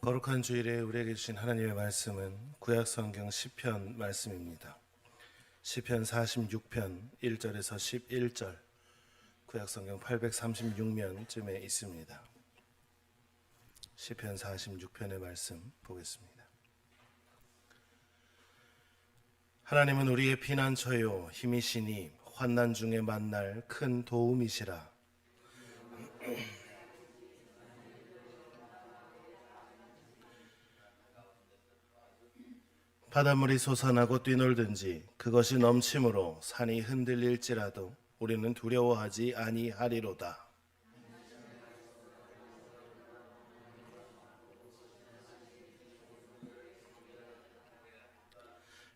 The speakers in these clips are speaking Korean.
거룩한 주일에 우리에게 주신 하나님의 말씀은 구약성경 시편 말씀입니다. 시편 46편 1절에서 11절, 구약성경 836면쯤에 있습니다. 시편 46편의 말씀 보겠습니다. 하나님은 우리의 피난처요 힘이시니 환난 중에 만날 큰 도움이시라. 바닷물이 솟아나고 뛰놀든지 그것이 넘침으로 산이 흔들릴지라도 우리는 두려워하지 아니하리로다.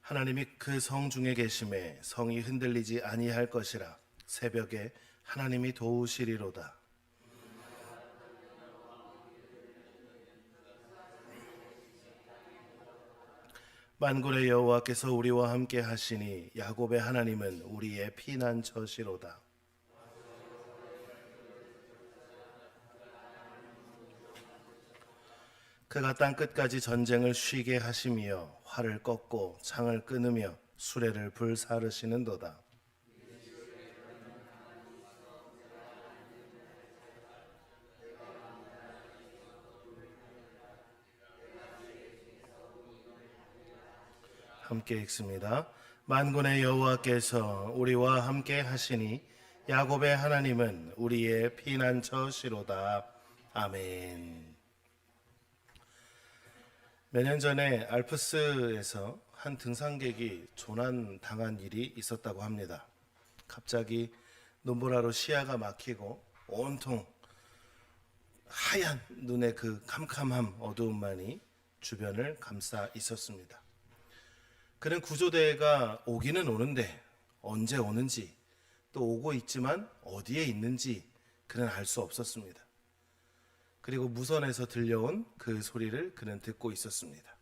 하나님이 그 성 중에 계심에 성이 흔들리지 아니할 것이라. 새벽에 하나님이 도우시리로다. 만군의 여호와께서 우리와 함께 하시니 야곱의 하나님은 우리의 피난처시로다. 그가 땅끝까지 전쟁을 쉬게 하시며 활을 꺾고 창을 끊으며 수레를 불사르시는도다. 함께 읽습니다. 만군의 여호와께서 우리와 함께 하시니 야곱의 하나님은 우리의 피난처시로다. 아멘. 몇 년 전에 알프스에서 한 등산객이 조난당한 일이 있었다고 합니다. 갑자기 눈보라로 시야가 막히고 온통 하얀 눈의 그 캄캄함, 어두움만이 주변을 감싸 있었습니다. 그는 구조대가 오기는 오는데 언제 오는지, 또 오고 있지만 어디에 있는지 그는 알 수 없었습니다. 그리고 무선에서 들려온 그 소리를 그는 듣고 있었습니다.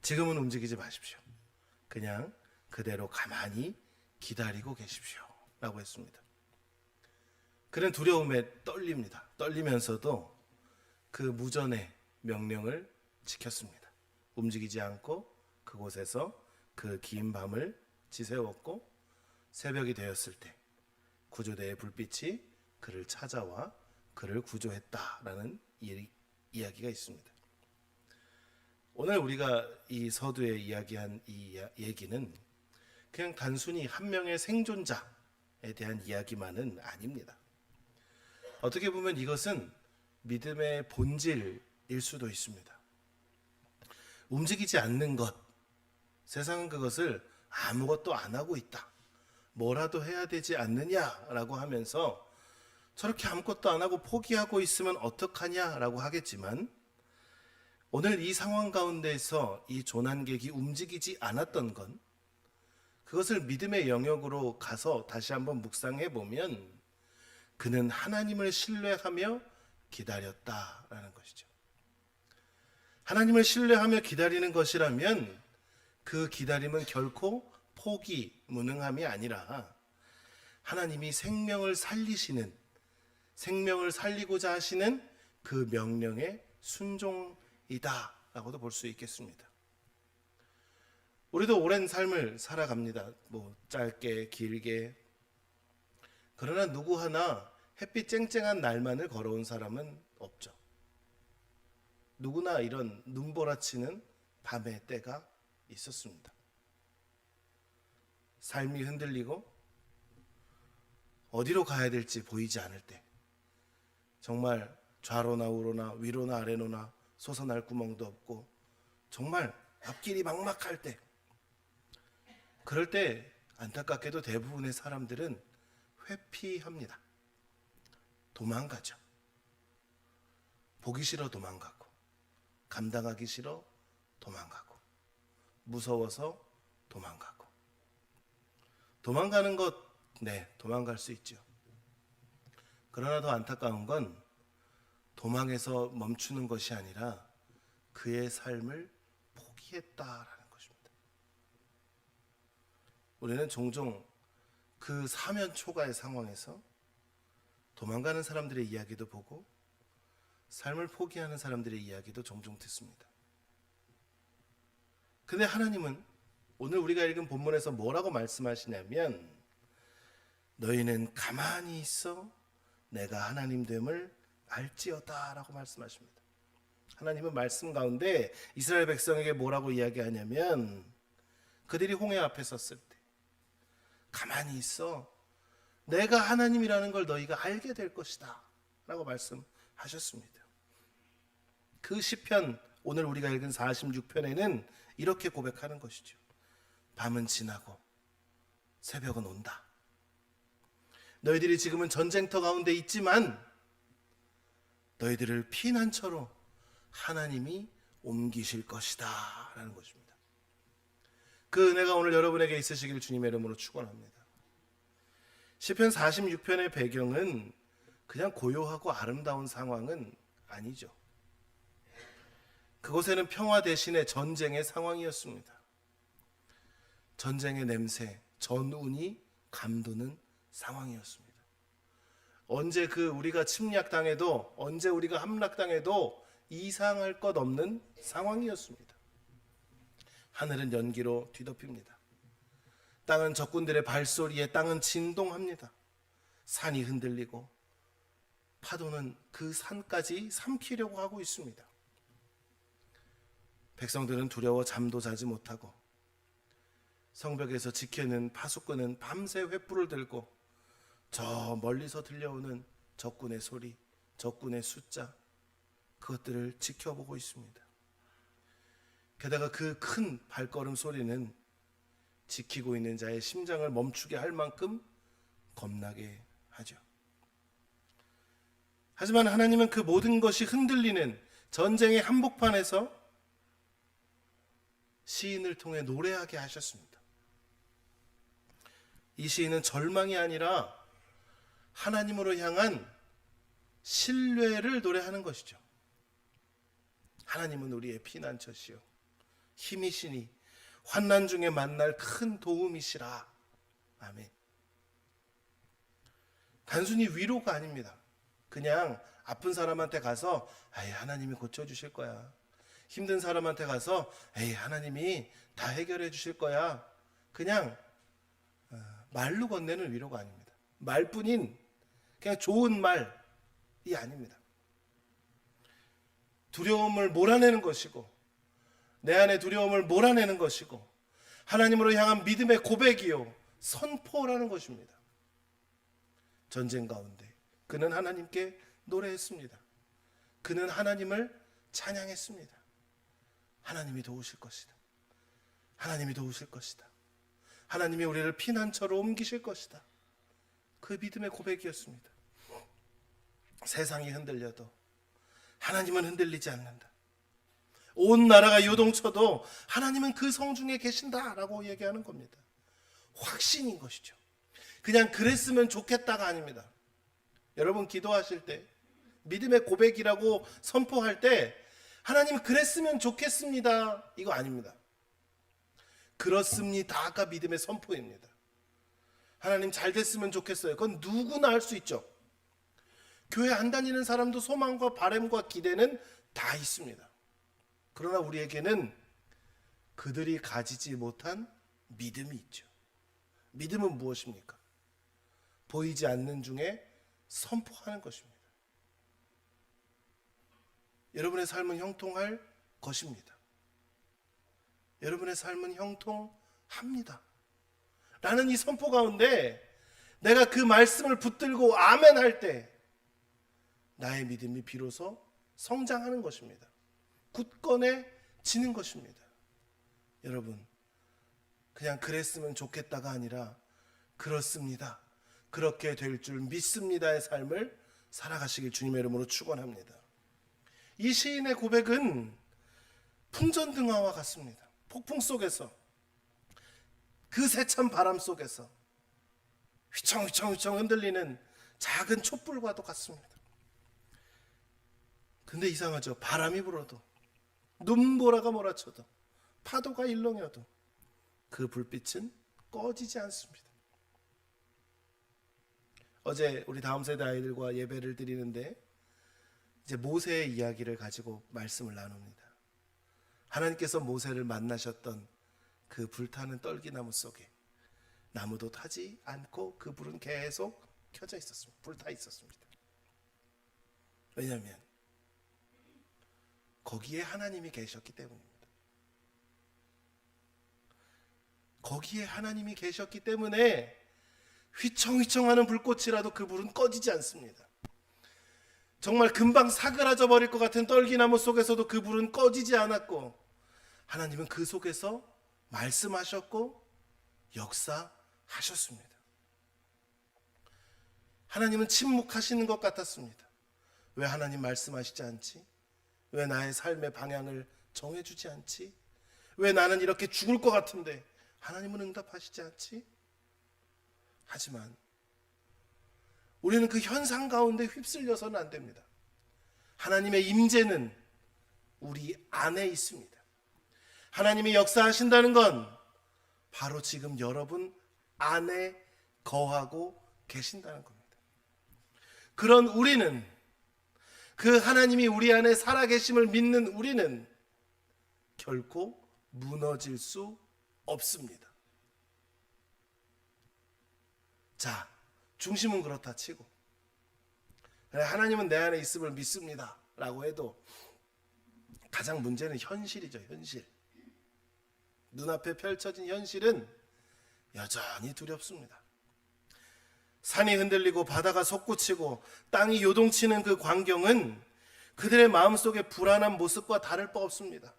지금은 움직이지 마십시오. 그냥 그대로 가만히 기다리고 계십시오. 라고 했습니다. 그는 두려움에 떨립니다. 떨리면서도 그 무전의 명령을 지켰습니다. 움직이지 않고 그곳에서 그 긴 밤을 지새웠고, 새벽이 되었을 때 구조대의 불빛이 그를 찾아와 그를 구조했다라는 이야기가 있습니다. 오늘 우리가 이 서두에 이야기한 이 얘기는 그냥 단순히 한 명의 생존자에 대한 이야기만은 아닙니다. 어떻게 보면 이것은 믿음의 본질일 수도 있습니다. 움직이지 않는 것, 세상은 그것을 아무것도 안 하고 있다, 뭐라도 해야 되지 않느냐라고 하면서 저렇게 아무것도 안 하고 포기하고 있으면 어떡하냐라고 하겠지만, 오늘 이 상황 가운데서 이 조난객이 움직이지 않았던 건, 그것을 믿음의 영역으로 가서 다시 한번 묵상해 보면 그는 하나님을 신뢰하며 기다렸다라는 것이죠. 하나님을 신뢰하며 기다리는 것이라면 그 기다림은 결코 포기, 무능함이 아니라 하나님이 생명을 살리시는, 생명을 살리고자 하시는 그 명령의 순종이다라고도 볼 수 있겠습니다. 우리도 오랜 삶을 살아갑니다. 짧게 길게. 그러나 누구 하나 햇빛 쨍쨍한 날만을 걸어온 사람은 없죠. 누구나 이런 눈보라치는 밤의 때가 있었습니다. 삶이 흔들리고 어디로 가야 될지 보이지 않을 때, 정말 좌로나 우로나 위로나 아래로나 솟아날 구멍도 없고 정말 앞길이 막막할 때, 그럴 때 안타깝게도 대부분의 사람들은 회피합니다. 도망가죠. 보기 싫어 도망가고, 감당하기 싫어 도망가고, 무서워서 도망가고. 도망가는 것, 도망갈 수 있죠. 그러나 더 안타까운 건 도망에서 멈추는 것이 아니라 그의 삶을 포기했다라는 것입니다. 우리는 종종 그 사면 초가의 상황에서 도망가는 사람들의 이야기도 보고 삶을 포기하는 사람들의 이야기도 종종 듣습니다. 근데 하나님은 오늘 우리가 읽은 본문에서 뭐라고 말씀하시냐면, 너희는 가만히 있어 내가 하나님 됨을 알지어다 라고 말씀하십니다. 하나님은 말씀 가운데 이스라엘 백성에게 뭐라고 이야기하냐면, 그들이 홍해 앞에 섰을 때 가만히 있어 내가 하나님이라는 걸 너희가 알게 될 것이다 라고 말씀하셨습니다. 그 시편, 오늘 우리가 읽은 46편에는 이렇게 고백하는 것이죠. 밤은 지나고 새벽은 온다. 너희들이 지금은 전쟁터 가운데 있지만 너희들을 피난처로 하나님이 옮기실 것이다 라는 것입니다. 그 은혜가 오늘 여러분에게 있으시길 주님의 이름으로 축원합니다. 시편 46편의 배경은 그냥 고요하고 아름다운 상황은 아니죠. 그곳에는 평화 대신에 전쟁의 상황이었습니다. 전쟁의 냄새, 전운이 감도는 상황이었습니다. 언제 우리가 침략당해도, 언제 우리가 함락당해도 이상할 것 없는 상황이었습니다. 하늘은 연기로 뒤덮입니다. 땅은 적군들의 발소리에 땅은 진동합니다. 산이 흔들리고 파도는 그 산까지 삼키려고 하고 있습니다. 백성들은 두려워 잠도 자지 못하고 성벽에서 지켜는 파수꾼은 밤새 횃불을 들고 저 멀리서 들려오는 적군의 소리, 적군의 숫자, 그것들을 지켜보고 있습니다. 게다가 그 큰 발걸음 소리는 지키고 있는 자의 심장을 멈추게 할 만큼 겁나게 하죠. 하지만 하나님은 그 모든 것이 흔들리는 전쟁의 한복판에서 시인을 통해 노래하게 하셨습니다. 이 시인은 절망이 아니라 하나님으로 향한 신뢰를 노래하는 것이죠. 하나님은 우리의 피난처시요 힘이시니 환난 중에 만날 큰 도움이시라. 아멘. 단순히 위로가 아닙니다. 그냥 아픈 사람한테 가서 에이, 하나님이 고쳐주실 거야. 힘든 사람한테 가서 에이, 하나님이 다 해결해 주실 거야. 그냥 말로 건네는 위로가 아닙니다. 말뿐인 그냥 좋은 말이 아닙니다. 두려움을 몰아내는 것이고, 내 안의 두려움을 몰아내는 것이고, 하나님으로 향한 믿음의 고백이요 선포라는 것입니다. 전쟁 가운데 그는 하나님께 노래했습니다. 그는 하나님을 찬양했습니다. 하나님이 도우실 것이다. 하나님이 도우실 것이다. 하나님이 우리를 피난처로 옮기실 것이다. 그 믿음의 고백이었습니다. 세상이 흔들려도 하나님은 흔들리지 않는다. 온 나라가 요동쳐도 하나님은 그 성중에 계신다라고 얘기하는 겁니다. 확신인 것이죠. 그냥 그랬으면 좋겠다가 아닙니다. 여러분 기도하실 때 믿음의 고백이라고 선포할 때 하나님 그랬으면 좋겠습니다 이거 아닙니다. 그렇습니다가 믿음의 선포입니다. 하나님 잘 됐으면 좋겠어요. 그건 누구나 할 수 있죠. 교회 안 다니는 사람도 소망과 바람과 기대는 다 있습니다. 그러나 우리에게는 그들이 가지지 못한 믿음이 있죠. 믿음은 무엇입니까? 보이지 않는 중에 선포하는 것입니다. 여러분의 삶은 형통할 것입니다. 여러분의 삶은 형통합니다. 라는 이 선포 가운데 내가 그 말씀을 붙들고 아멘 할 때 나의 믿음이 비로소 성장하는 것입니다. 굳건해지는 것입니다. 여러분, 그냥 그랬으면 좋겠다가 아니라 그렇습니다. 그렇게 될 줄 믿습니다의 삶을 살아가시길 주님의 이름으로 축원합니다. 이 시인의 고백은 풍전등화와 같습니다. 폭풍 속에서, 그 세찬 바람 속에서 휘청휘청 흔들리는 작은 촛불과도 같습니다. 근데 이상하죠. 바람이 불어도, 눈보라가 몰아쳐도, 파도가 일렁여도 그 불빛은 꺼지지 않습니다. 어제 우리 다음 세대 아이들과 예배를 드리는데 이제 모세의 이야기를 가지고 말씀을 나눕니다. 하나님께서 모세를 만나셨던 그 불타는 떨기나무 속에 나무도 타지 않고 그 불은 계속 켜져 있었습니다. 불타 있었습니다. 왜냐하면 거기에 하나님이 계셨기 때문입니다. 거기에 하나님이 계셨기 때문에 휘청휘청하는 불꽃이라도 그 불은 꺼지지 않습니다. 정말 금방 사그라져 버릴 것 같은 떨기나무 속에서도 그 불은 꺼지지 않았고, 하나님은 그 속에서 말씀하셨고 역사하셨습니다. 하나님은 침묵하시는 것 같았습니다. 왜 하나님 말씀하시지 않지? 왜 나의 삶의 방향을 정해주지 않지? 왜 나는 이렇게 죽을 것 같은데 하나님은 응답하시지 않지? 하지만 우리는 그 현상 가운데 휩쓸려서는 안 됩니다. 하나님의 임재는 우리 안에 있습니다. 하나님이 역사하신다는 건 바로 지금 여러분 안에 거하고 계신다는 겁니다. 그런 우리는, 그 하나님이 우리 안에 살아계심을 믿는 우리는 결코 무너질 수 없습니다. 자, 중심은 그렇다 치고 하나님은 내 안에 있음을 믿습니다 라고 해도 가장 문제는 현실이죠. 현실. 눈앞에 펼쳐진 현실은 여전히 두렵습니다. 산이 흔들리고 바다가 솟구치고 땅이 요동치는 그 광경은 그들의 마음속의 불안한 모습과 다를 바 없습니다.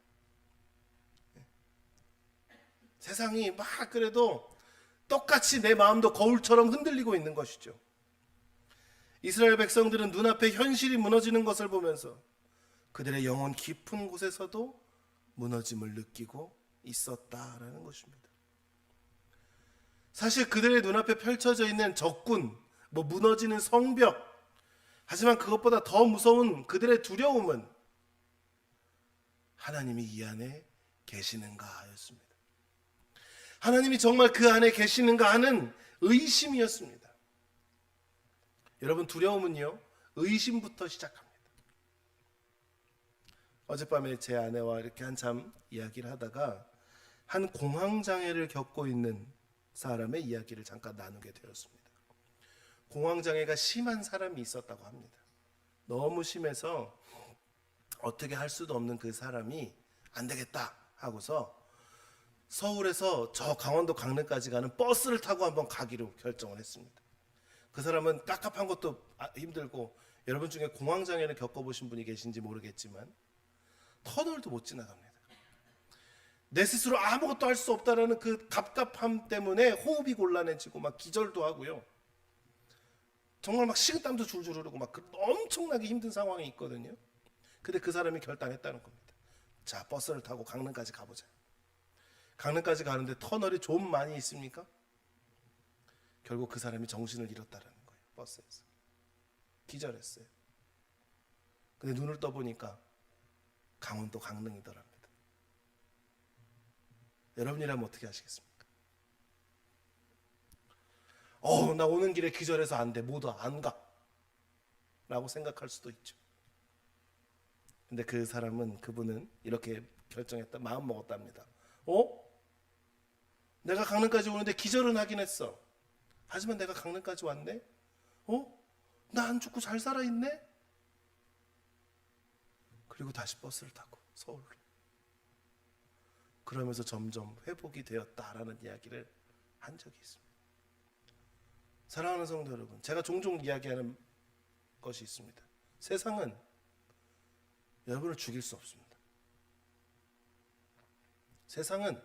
세상이 막 그래도 똑같이 내 마음도 거울처럼 흔들리고 있는 것이죠. 이스라엘 백성들은 눈앞에 현실이 무너지는 것을 보면서 그들의 영혼 깊은 곳에서도 무너짐을 느끼고 있었다라는 것입니다. 사실 그들의 눈앞에 펼쳐져 있는 적군, 무너지는 성벽, 하지만 그것보다 더 무서운 그들의 두려움은 하나님이 이 안에 계시는가 였습니다. 하나님이 정말 그 안에 계시는가 하는 의심이었습니다. 여러분, 두려움은요, 의심부터 시작합니다. 어젯밤에 제 아내와 이렇게 한참 이야기를 하다가 한 공황장애를 겪고 있는 사람의 이야기를 잠깐 나누게 되었습니다. 공황장애가 심한 사람이 있었다고 합니다. 너무 심해서 어떻게 할 수도 없는 그 사람이 안 되겠다 하고서 서울에서 저 강원도 강릉까지 가는 버스를 타고 한번 가기로 결정을 했습니다. 그 사람은 깝깝한 것도 힘들고, 여러분 중에 공황장애를 겪어보신 분이 계신지 모르겠지만 터널도 못 지나갑니다. 내 스스로 아무것도 할 수 없다라는 그 갑갑함 때문에 호흡이 곤란해지고 막 기절도 하고요. 정말 막 식은땀도 줄줄 흐르고 막 엄청나게 힘든 상황이 있거든요. 근데 그 사람이 결단했다는 겁니다. 자, 버스를 타고 강릉까지 가보자. 강릉까지 가는데 터널이 좀 많이 있습니까? 결국 그 사람이 정신을 잃었다는 거예요. 버스에서 기절했어요. 근데 눈을 떠보니까 강원도 강릉이더랍니다. 여러분이라면 어떻게 하시겠습니까? 나 오는 길에 기절해서 안 돼, 못 와, 안 가 라고 생각할 수도 있죠. 근데 그분은 이렇게 결정했다, 마음 먹었답니다. 내가 강릉까지 오는데 기절은 하긴 했어. 하지만 내가 강릉까지 왔네? 나 안 죽고 잘 살아있네? 그리고 다시 버스를 타고 서울로. 그러면서 점점 회복이 되었다라는 이야기를 한 적이 있습니다. 사랑하는 성도 여러분, 제가 종종 이야기하는 것이 있습니다. 세상은 여러분을 죽일 수 없습니다. 세상은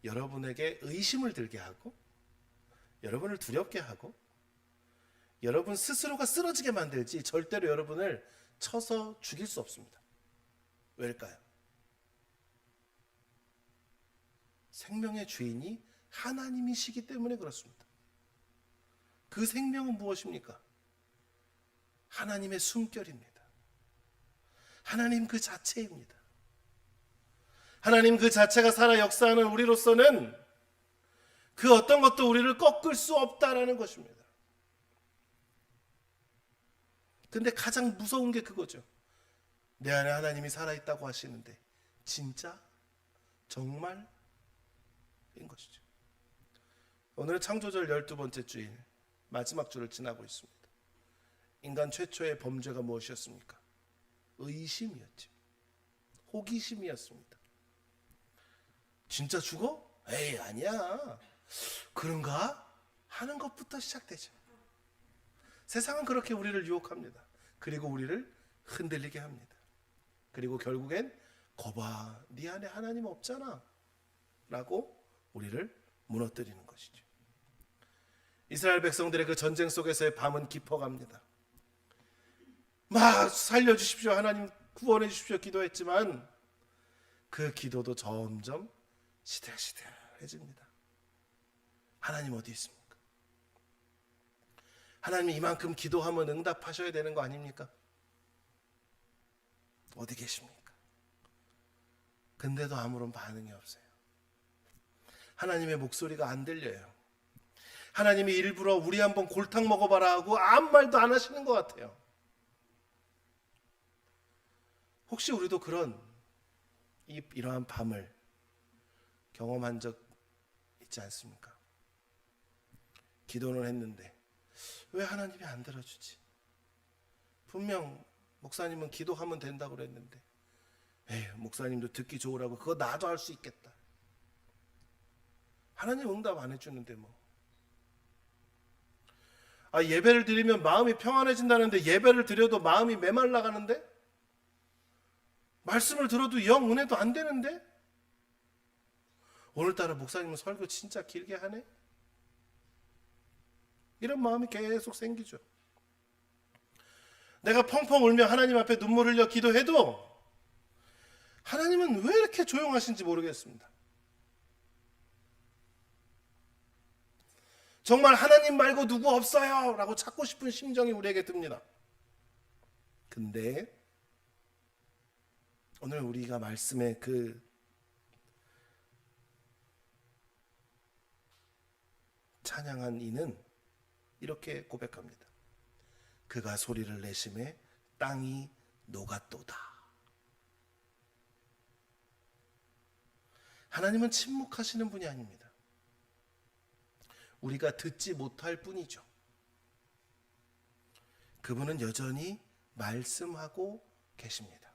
여러분에게 의심을 들게 하고, 여러분을 두렵게 하고, 여러분 스스로가 쓰러지게 만들지 절대로 여러분을 쳐서 죽일 수 없습니다. 왜일까요? 생명의 주인이 하나님이시기 때문에 그렇습니다. 그 생명은 무엇입니까? 하나님의 숨결입니다. 하나님 그 자체입니다. 하나님 그 자체가 살아 역사하는 우리로서는 그 어떤 것도 우리를 꺾을 수 없다라는 것입니다. 근데 가장 무서운 게 그거죠. 내 안에 하나님이 살아있다고 하시는데 진짜? 정말? 인 것이죠. 오늘은 창조절 12번째 주일 마지막 주를 지나고 있습니다. 인간 최초의 범죄가 무엇이었습니까? 의심이었죠. 호기심이었습니다. 진짜 죽어? 에이, 아니야. 그런가? 하는 것부터 시작되죠. 세상은 그렇게 우리를 유혹합니다. 그리고 우리를 흔들리게 합니다. 그리고 결국엔 거봐, 네 안에 하나님 없잖아 라고 우리를 무너뜨리는 것이죠. 이스라엘 백성들의 그 전쟁 속에서의 밤은 깊어갑니다. 막 살려주십시오, 하나님 구원해 주십시오 기도했지만 그 기도도 점점 시들시들해집니다. 하나님 어디 있습니까? 하나님 이만큼 기도하면 응답하셔야 되는 거 아닙니까? 어디 계십니까? 근데도 아무런 반응이 없어요. 하나님의 목소리가 안 들려요. 하나님이 일부러 우리 한번 골탕 먹어봐라 하고 아무 말도 안 하시는 것 같아요. 혹시 우리도 이러한 밤을 경험한 적 있지 않습니까? 기도는 했는데 왜 하나님이 안 들어주지? 분명 목사님은 기도하면 된다고 그랬는데 에휴, 목사님도 듣기 좋으라고 그거 나도 할 수 있겠다. 하나님 응답 안 해주는데 뭐. 예배를 드리면 마음이 평안해진다는데 예배를 드려도 마음이 메말라가는데? 말씀을 들어도 영 은혜도 안 되는데? 오늘따라 목사님은 설교 진짜 길게 하네? 이런 마음이 계속 생기죠. 내가 펑펑 울며 하나님 앞에 눈물 흘려 기도해도 하나님은 왜 이렇게 조용하신지 모르겠습니다. 정말 하나님 말고 누구 없어요 라고 찾고 싶은 심정이 우리에게 듭니다. 근데 오늘 우리가 말씀의 그 찬양한 이는 이렇게 고백합니다. 그가 소리를 내심에 땅이 녹았도다. 하나님은 침묵하시는 분이 아닙니다. 우리가 듣지 못할 뿐이죠. 그분은 여전히 말씀하고 계십니다.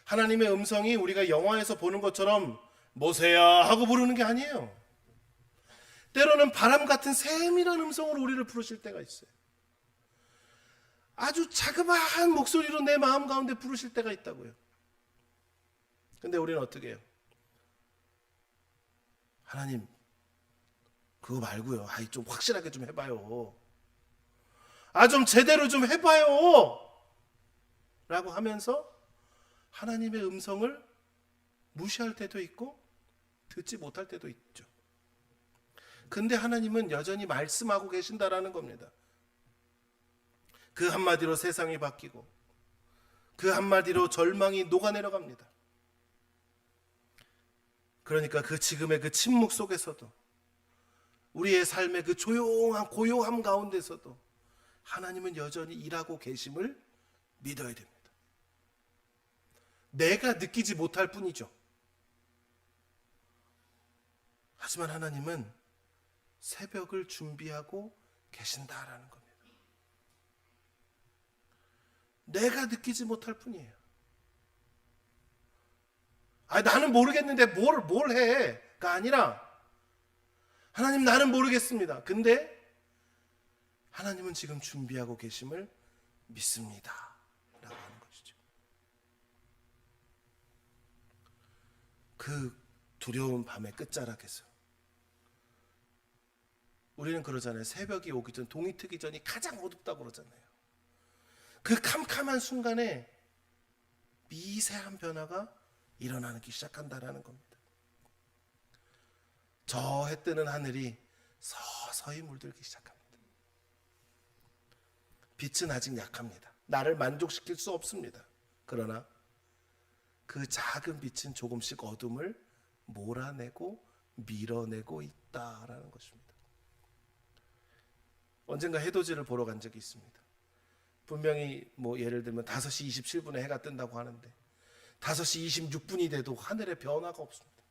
하나님의 음성이 우리가 영화에서 보는 것처럼 모세야 하고 부르는 게 아니에요. 때로는 바람 같은 세밀한 음성으로 우리를 부르실 때가 있어요. 아주 자그마한 목소리로 내 마음 가운데 부르실 때가 있다고요. 근데 우리는 어떻게 해요? 하나님 그거 말고요. 좀 확실하게 좀 해봐요. 좀 제대로 좀 해봐요. 라고 하면서 하나님의 음성을 무시할 때도 있고 듣지 못할 때도 있죠. 근데 하나님은 여전히 말씀하고 계신다라는 겁니다. 그 한마디로 세상이 바뀌고 그 한마디로 절망이 녹아내려갑니다. 그러니까 그 지금의 그 침묵 속에서도 우리의 삶의 그 조용한 고요함 가운데서도 하나님은 여전히 일하고 계심을 믿어야 됩니다. 내가 느끼지 못할 뿐이죠. 하지만 하나님은 새벽을 준비하고 계신다라는 겁니다. 내가 느끼지 못할 뿐이에요. 나는 모르겠는데 뭘 해가 아니라 하나님 나는 모르겠습니다. 근데 하나님은 지금 준비하고 계심을 믿습니다 라고 하는 것이죠. 그 두려운 밤의 끝자락에서 우리는 그러잖아요. 새벽이 오기 전, 동이 트기 전이 가장 어둡다고 그러잖아요. 그 캄캄한 순간에 미세한 변화가 일어나기 시작한다라는 겁니다. 저 해 뜨는 하늘이 서서히 물들기 시작합니다. 빛은 아직 약합니다. 나를 만족시킬 수 없습니다. 그러나 그 작은 빛은 조금씩 어둠을 몰아내고 밀어내고 있다라는 것입니다. 언젠가 해돋이를 보러 간 적이 있습니다. 분명히 뭐 예를 들면 5시 27분에 해가 뜬다고 하는데 5시 26분이 돼도 하늘에 변화가 없습니다.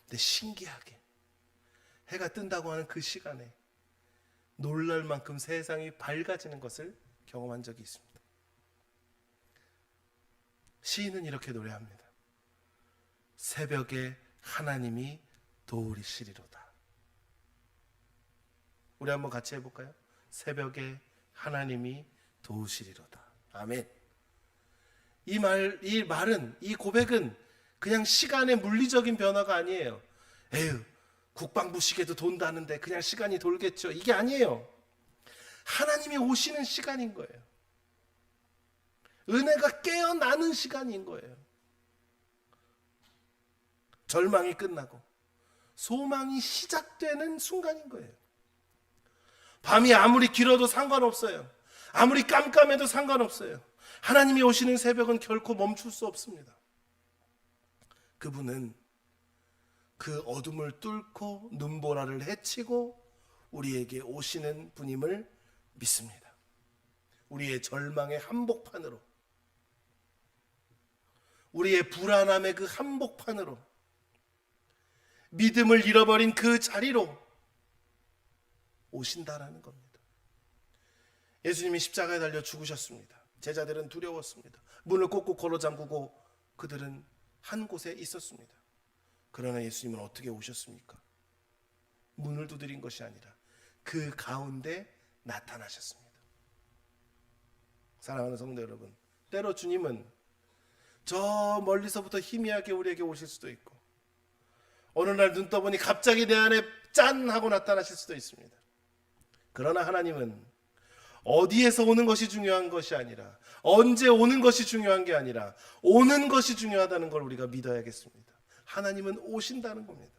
근데 신기하게 해가 뜬다고 하는 그 시간에 놀랄 만큼 세상이 밝아지는 것을 경험한 적이 있습니다. 시인은 이렇게 노래합니다. 새벽에 하나님이 도우시리로다. 우리 한번 같이 해볼까요? 새벽에 하나님이 도우시리로다. 아멘. 이 말은, 이 고백은 그냥 시간의 물리적인 변화가 아니에요. 에휴, 국방부 시계도 돈다는데 그냥 시간이 돌겠죠. 이게 아니에요. 하나님이 오시는 시간인 거예요. 은혜가 깨어나는 시간인 거예요. 절망이 끝나고 소망이 시작되는 순간인 거예요. 밤이 아무리 길어도 상관없어요. 아무리 깜깜해도 상관없어요. 하나님이 오시는 새벽은 결코 멈출 수 없습니다. 그분은 그 어둠을 뚫고 눈보라를 헤치고 우리에게 오시는 분임을 믿습니다. 우리의 절망의 한복판으로, 우리의 불안함의 그 한복판으로, 믿음을 잃어버린 그 자리로 오신다라는 겁니다. 예수님이 십자가에 달려 죽으셨습니다. 제자들은 두려웠습니다. 문을 꼭꼭 걸어 잠그고 그들은 한 곳에 있었습니다. 그러나 예수님은 어떻게 오셨습니까? 문을 두드린 것이 아니라 그 가운데 나타나셨습니다. 사랑하는 성도 여러분, 때로 주님은 저 멀리서부터 희미하게 우리에게 오실 수도 있고, 어느 날 눈 떠보니 갑자기 내 안에 짠 하고 나타나실 수도 있습니다. 그러나 하나님은 어디에서 오는 것이 중요한 것이 아니라, 언제 오는 것이 중요한 게 아니라 오는 것이 중요하다는 걸 우리가 믿어야겠습니다. 하나님은 오신다는 겁니다.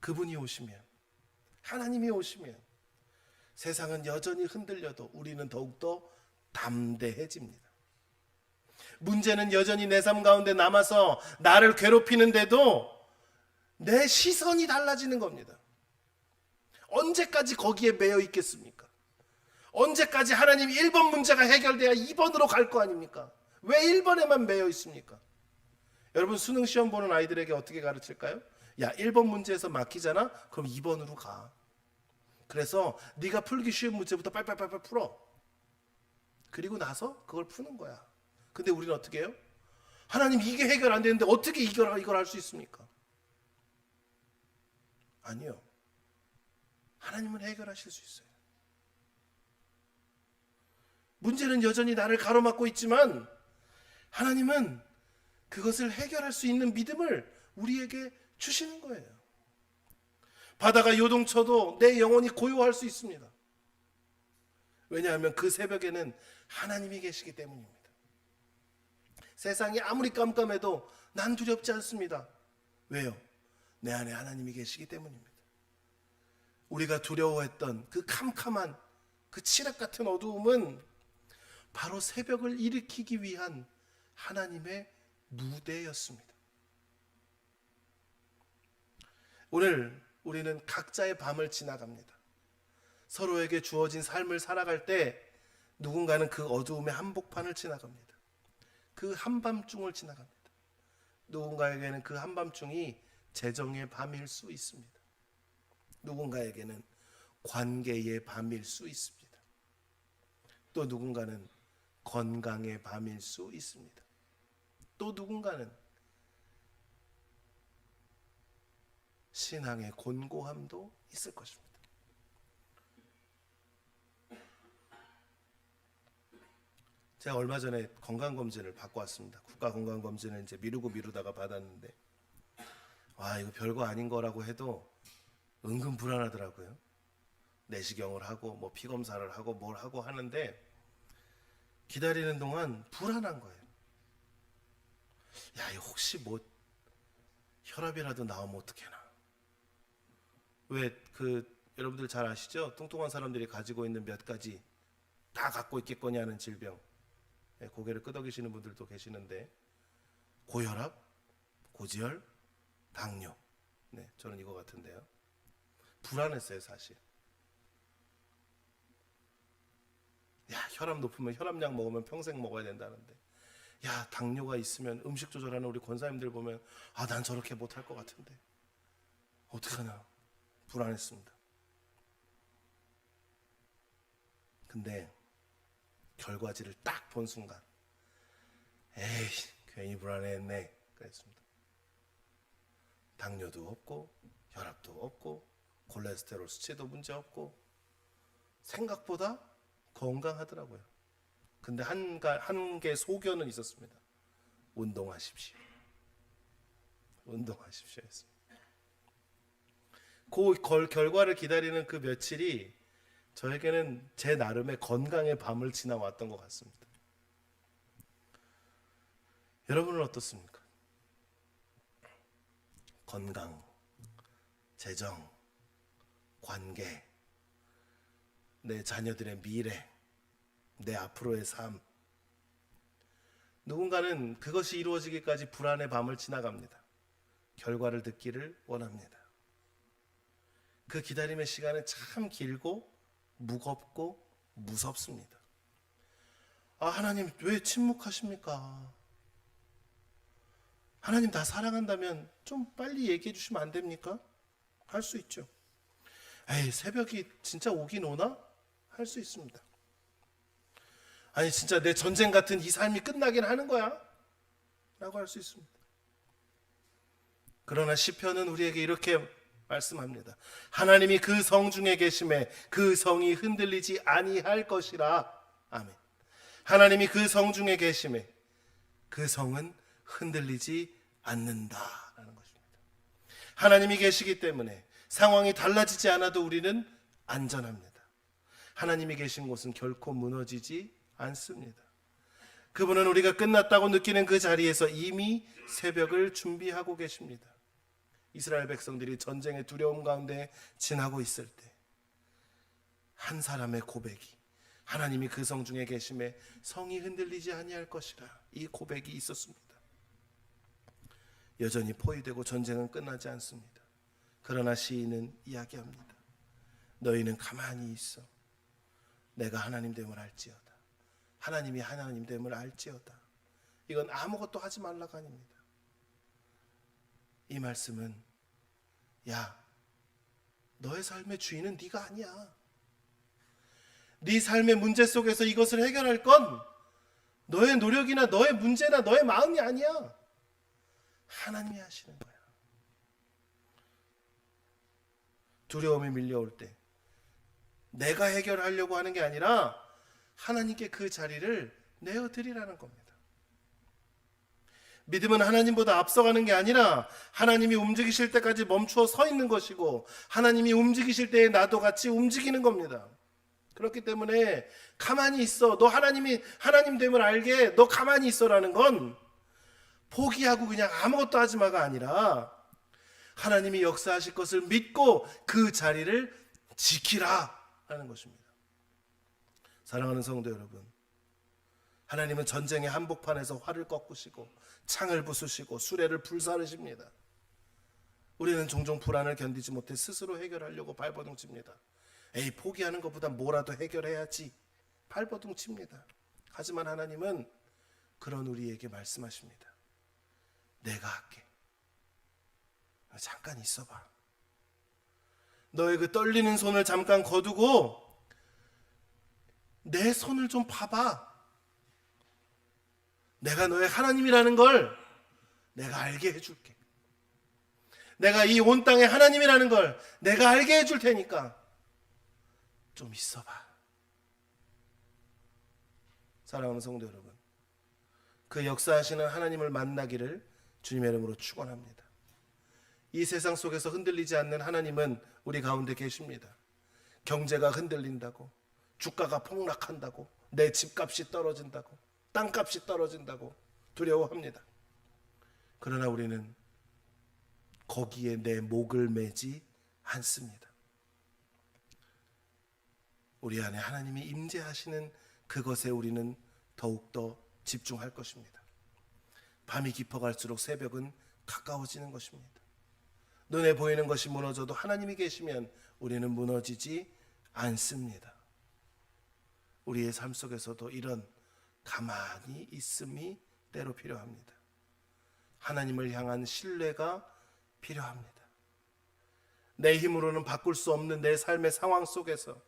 그분이 오시면, 하나님이 오시면 세상은 여전히 흔들려도 우리는 더욱더 담대해집니다. 문제는 여전히 내 삶 가운데 남아서 나를 괴롭히는데도 내 시선이 달라지는 겁니다. 언제까지 거기에 매여 있겠습니까? 언제까지 하나님 1번 문제가 해결돼야 2번으로 갈 거 아닙니까? 왜 1번에만 매여 있습니까? 여러분, 수능 시험 보는 아이들에게 어떻게 가르칠까요? 야, 1번 문제에서 막히잖아? 그럼 2번으로 가. 그래서 네가 풀기 쉬운 문제부터 빨빨빨빨 풀어. 그리고 나서 그걸 푸는 거야. 근데 우리는 어떻게 해요? 하나님, 이게 해결 안 되는데 어떻게 이걸 할 수 있습니까? 아니요. 하나님은 해결하실 수 있어요. 문제는 여전히 나를 가로막고 있지만 하나님은 그것을 해결할 수 있는 믿음을 우리에게 주시는 거예요. 바다가 요동쳐도 내 영혼이 고요할 수 있습니다. 왜냐하면 그 새벽에는 하나님이 계시기 때문입니다. 세상이 아무리 깜깜해도 난 두렵지 않습니다. 왜요? 내 안에 하나님이 계시기 때문입니다. 우리가 두려워했던 그 캄캄한 그 칠흑 같은 어두움은 바로 새벽을 일으키기 위한 하나님의 무대였습니다. 오늘 우리는 각자의 밤을 지나갑니다. 서로에게 주어진 삶을 살아갈 때 누군가는 그 어두움의 한복판을 지나갑니다. 그 한밤중을 지나갑니다. 누군가에게는 그 한밤중이 재정의 밤일 수 있습니다. 누군가에게는 관계의 밤일 수 있습니다. 또 누군가는 건강의 밤일 수 있습니다. 또 누군가는 신앙의 곤고함도 있을 것입니다. 제가 얼마 전에 건강검진을 받고 왔습니다. 국가건강검진을 이제 미루다가 받았는데, 와, 이거 별거 아닌 거라고 해도 은근 불안하더라고요. 내시경을 하고 뭐 피검사를 하고 뭘 하고 하는데 기다리는 동안 불안한 거예요. 야, 이거 혹시 뭐 혈압이라도 나오면 어떡해나. 왜 여러분들 잘 아시죠? 뚱뚱한 사람들이 가지고 있는 몇 가지 다 갖고 있겠거니 하는 질병. 고개를 끄덕이시는 분들도 계시는데, 고혈압, 고지혈, 당뇨. 네, 저는 이거 같은데요. 불안했어요, 사실. 혈압 높으면 혈압약 먹으면 평생 먹어야 된다는데, 야, 당뇨가 있으면 음식 조절하는 우리 권사님들 보면 난 저렇게 못할 것 같은데 어떡하나 불안했습니다. 근데 결과지를 딱 본 순간 에이, 괜히 불안해했네 그랬습니다. 당뇨도 없고 혈압도 없고 콜레스테롤 수치도 문제 없고 생각보다 건강하더라고요. 근데 한 개 소견은 있었습니다. 운동하십시오. 운동하십시오 했습니다. 그 결과를 기다리는 그 며칠이 저에게는 제 나름의 건강의 밤을 지나왔던 것 같습니다. 여러분은 어떻습니까? 건강, 재정, 관계, 내 자녀들의 미래, 내 앞으로의 삶, 누군가는 그것이 이루어지기까지 불안의 밤을 지나갑니다. 결과를 듣기를 원합니다. 그 기다림의 시간은 참 길고 무겁고 무섭습니다. 하나님 왜 침묵하십니까? 하나님 나 사랑한다면 좀 빨리 얘기해 주시면 안 됩니까? 할 수 있죠. 에이, 새벽이 진짜 오긴 오나? 할 수 있습니다. 아니 진짜 내 전쟁 같은 이 삶이 끝나긴 하는 거야? 라고 할 수 있습니다. 그러나 시편은 우리에게 이렇게 말씀합니다. 하나님이 그 성 중에 계심에 그 성이 흔들리지 아니할 것이라. 아멘. 하나님이 그 성 중에 계심에 그 성은 흔들리지 않는다라는 것입니다. 하나님이 계시기 때문에 상황이 달라지지 않아도 우리는 안전합니다. 하나님이 계신 곳은 결코 무너지지 않습니다. 그분은 우리가 끝났다고 느끼는 그 자리에서 이미 새벽을 준비하고 계십니다. 이스라엘 백성들이 전쟁의 두려움 가운데 지나고 있을 때 한 사람의 고백이, 하나님이 그 성 중에 계심에 성이 흔들리지 아니할 것이라, 이 고백이 있었습니다. 여전히 포위되고 전쟁은 끝나지 않습니다. 그러나 시인은 이야기합니다. 너희는 가만히 있어. 내가 하나님 됨을 알지어다. 하나님이 하나님 됨을 알지어다. 이건 아무것도 하지 말라가 아닙니다. 이 말씀은 야, 너의 삶의 주인은 네가 아니야. 네 삶의 문제 속에서 이것을 해결할 건 너의 노력이나 너의 문제나 너의 마음이 아니야. 하나님이 하시는 거야. 두려움이 밀려올 때 내가 해결하려고 하는 게 아니라 하나님께 그 자리를 내어드리라는 겁니다. 믿음은 하나님보다 앞서가는 게 아니라 하나님이 움직이실 때까지 멈추어 서 있는 것이고, 하나님이 움직이실 때에 나도 같이 움직이는 겁니다. 그렇기 때문에 가만히 있어. 너 하나님이 하나님 됨을 알게 너 가만히 있어라는 건 포기하고 그냥 아무것도 하지 마가 아니라 하나님이 역사하실 것을 믿고 그 자리를 지키라 하는 것입니다. 사랑하는 성도 여러분, 하나님은 전쟁의 한복판에서 활을 꺾으시고 창을 부수시고 수레를 불사르십니다. 우리는 종종 불안을 견디지 못해 스스로 해결하려고 발버둥 칩니다. 에이, 포기하는 것보다 뭐라도 해결해야지 발버둥 칩니다. 하지만 하나님은 그런 우리에게 말씀하십니다. 내가 할게. 잠깐 있어봐. 너의 그 떨리는 손을 잠깐 거두고 내 손을 좀 봐봐. 내가 너의 하나님이라는 걸 내가 알게 해줄게. 내가 이 온 땅의 하나님이라는 걸 내가 알게 해줄 테니까 좀 있어봐. 사랑하는 성도 여러분, 그 역사하시는 하나님을 만나기를 주님의 이름으로 축원합니다. 이 세상 속에서 흔들리지 않는 하나님은 우리 가운데 계십니다. 경제가 흔들린다고, 주가가 폭락한다고, 내 집값이 떨어진다고, 땅값이 떨어진다고 두려워합니다. 그러나 우리는 거기에 내 목을 매지 않습니다. 우리 안에 하나님이 임재하시는 그것에 우리는 더욱더 집중할 것입니다. 밤이 깊어갈수록 새벽은 가까워지는 것입니다. 눈에 보이는 것이 무너져도 하나님이 계시면 우리는 무너지지 않습니다. 우리의 삶 속에서도 이런 가만히 있음이 때로 필요합니다. 하나님을 향한 신뢰가 필요합니다. 내 힘으로는 바꿀 수 없는 내 삶의 상황 속에서,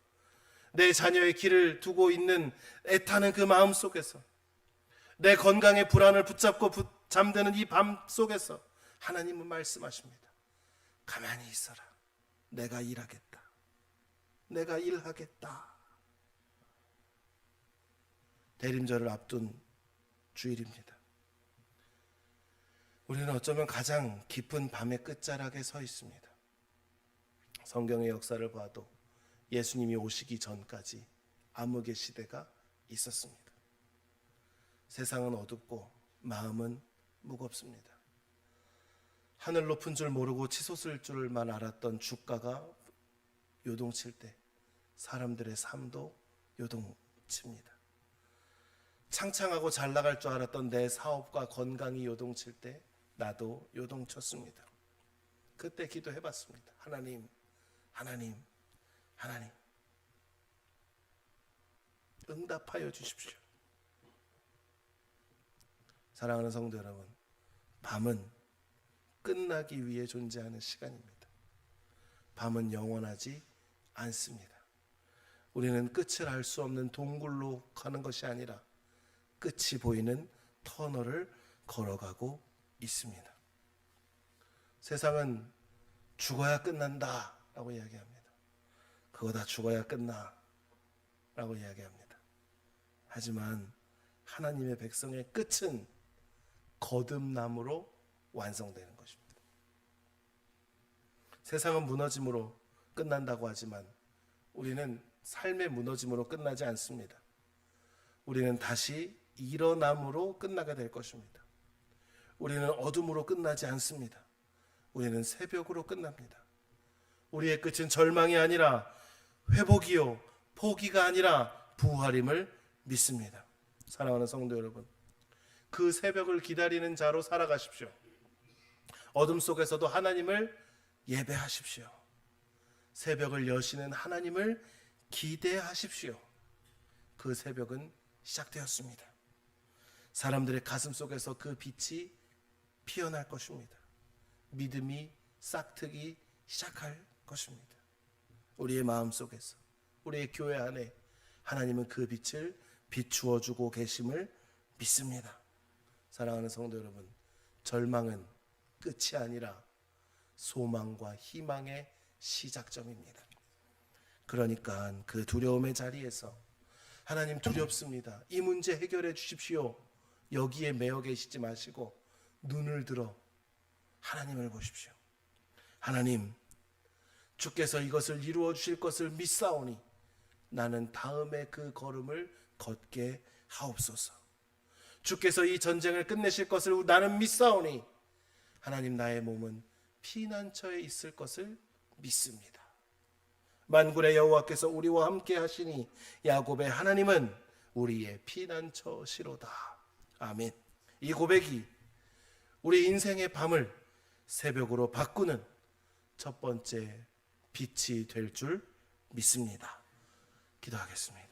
내 자녀의 길을 두고 있는 애타는 그 마음 속에서, 내 건강의 불안을 붙잡고 잠드는 이 밤 속에서 하나님은 말씀하십니다. 가만히 있어라. 내가 일하겠다. 내가 일하겠다. 대림절을 앞둔 주일입니다. 우리는 어쩌면 가장 깊은 밤의 끝자락에 서 있습니다. 성경의 역사를 봐도 예수님이 오시기 전까지 암흑의 시대가 있었습니다. 세상은 어둡고 마음은 무겁습니다. 하늘 높은 줄 모르고 치솟을 줄만 알았던 주가가 요동칠 때 사람들의 삶도 요동칩니다. 창창하고 잘 나갈 줄 알았던 내 사업과 건강이 요동칠 때 나도 요동쳤습니다. 그때 기도해봤습니다. 하나님, 하나님, 하나님, 응답하여 주십시오. 사랑하는 성도 여러분, 밤은 끝나기 위해 존재하는 시간입니다. 밤은 영원하지 않습니다. 우리는 끝을 알 수 없는 동굴로 가는 것이 아니라 끝이 보이는 터널을 걸어가고 있습니다. 세상은 죽어야 끝난다 라고 이야기합니다. 그거 다 죽어야 끝나 라고 이야기합니다. 하지만 하나님의 백성의 끝은 거듭남으로 완성되는 것입니다. 세상은 무너짐으로 끝난다고 하지만 우리는 삶의 무너짐으로 끝나지 않습니다. 우리는 다시 일어남으로 끝나게 될 것입니다. 우리는 어둠으로 끝나지 않습니다. 우리는 새벽으로 끝납니다. 우리의 끝은 절망이 아니라 회복이요, 포기가 아니라 부활임을 믿습니다. 사랑하는 성도 여러분, 그 새벽을 기다리는 자로 살아가십시오. 어둠 속에서도 하나님을 예배하십시오. 새벽을 여시는 하나님을 기대하십시오. 그 새벽은 시작되었습니다. 사람들의 가슴 속에서 그 빛이 피어날 것입니다. 믿음이 싹트기 시작할 것입니다. 우리의 마음 속에서, 우리의 교회 안에 하나님은 그 빛을 비추어 주고 계심을 믿습니다. 사랑하는 성도 여러분, 절망은 끝이 아니라 소망과 희망의 시작점입니다. 그러니까 그 두려움의 자리에서 하나님 두렵습니다. 이 문제 해결해 주십시오. 여기에 매여 계시지 마시고 눈을 들어 하나님을 보십시오. 하나님, 주께서 이것을 이루어 주실 것을 믿사오니 나는 다음에 그 걸음을 걷게 하옵소서. 주께서 이 전쟁을 끝내실 것을 나는 믿사오니 하나님, 나의 몸은 피난처에 있을 것을 믿습니다. 만군의 여호와께서 우리와 함께 하시니 야곱의 하나님은 우리의 피난처시로다. 아멘. 이 고백이 우리 인생의 밤을 새벽으로 바꾸는 첫 번째 빛이 될 줄 믿습니다. 기도하겠습니다.